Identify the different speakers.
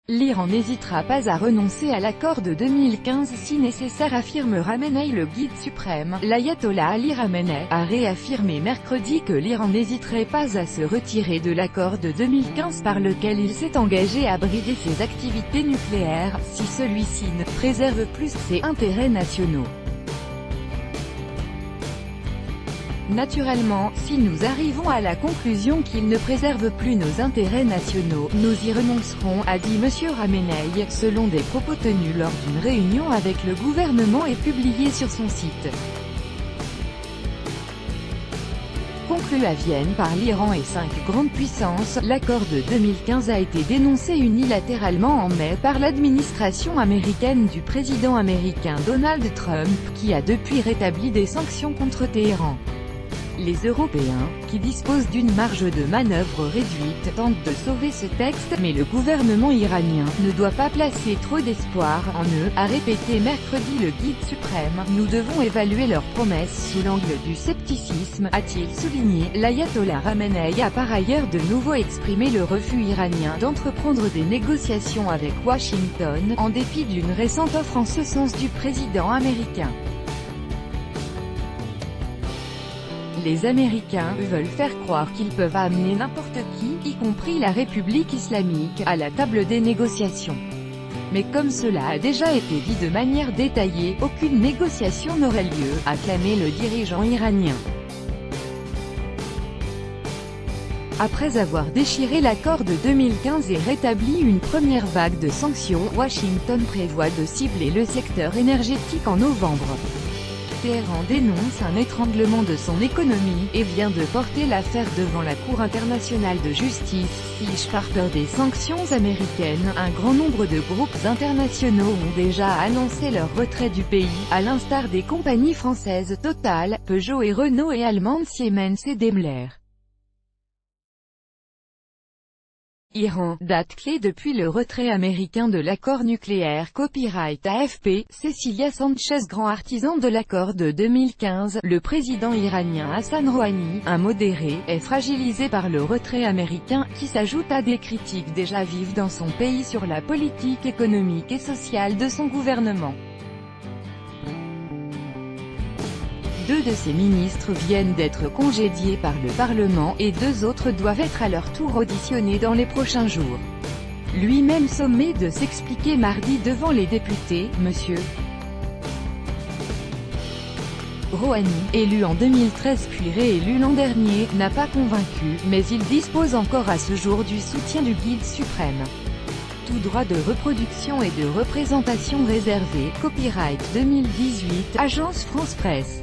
Speaker 1: L'Iran n'hésitera pas à renoncer à l'accord de 2015 si nécessaire, affirme Ramenei. Le guide suprême, l'ayatollah Ali Ramenei, a réaffirmé mercredi que l'Iran n'hésiterait pas à se retirer de l'accord de 2015 par lequel il s'est engagé à brider ses activités nucléaires, si celui-ci ne préserve plus ses intérêts nationaux. Naturellement, si nous arrivons à la conclusion qu'il ne préserve plus nos intérêts nationaux, nous y renoncerons, a dit M. Ramenei, selon des propos tenus lors d'une réunion avec le gouvernement et publiés sur son site. Conclu à Vienne par l'Iran et 5 grandes puissances, l'accord de 2015 a été dénoncé unilatéralement en mai par l'administration américaine du président américain Donald Trump, qui a depuis rétabli des sanctions contre Téhéran. Les Européens, qui disposent d'une marge de manœuvre réduite, tentent de sauver ce texte, mais le gouvernement iranien ne doit pas placer trop d'espoir en eux, a répété mercredi le guide suprême. Nous devons évaluer leurs promesses sous l'angle du scepticisme, a-t-il souligné. L'ayatollah Ramenei a par ailleurs de nouveau exprimé le refus iranien d'entreprendre des négociations avec Washington, en dépit d'une récente offre en ce sens du président américain. Les Américains veulent faire croire qu'ils peuvent amener n'importe qui, y compris la République islamique, à la table des négociations. Mais comme cela a déjà été dit de manière détaillée, aucune négociation n'aurait lieu, a clamé le dirigeant iranien. Après avoir déchiré l'accord de 2015 et rétabli une première vague de sanctions, Washington prévoit de cibler le secteur énergétique en novembre. Téhéran dénonce un étranglement de son économie, et vient de porter l'affaire devant la Cour internationale de justice. Par peur des sanctions américaines, un grand nombre de groupes internationaux ont déjà annoncé leur retrait du pays, à l'instar des compagnies françaises Total, Peugeot et Renault et allemandes Siemens et Daimler. Iran, date clé depuis le retrait américain de l'accord nucléaire. Copyright AFP, Cecilia Sanchez. Grand artisan de l'accord de 2015, le président iranien Hassan Rouhani, un modéré, est fragilisé par le retrait américain, qui s'ajoute à des critiques déjà vives dans son pays sur la politique économique et sociale de son gouvernement. 2 de ses ministres viennent d'être congédiés par le Parlement, et 2 autres doivent être à leur tour auditionnés dans les prochains jours. Lui-même sommé de s'expliquer mardi devant les députés, M. Rouhani, élu en 2013 puis réélu l'an dernier, n'a pas convaincu, mais il dispose encore à ce jour du soutien du guide suprême. Tout droit de reproduction et de représentation réservé. Copyright 2018, Agence France Presse.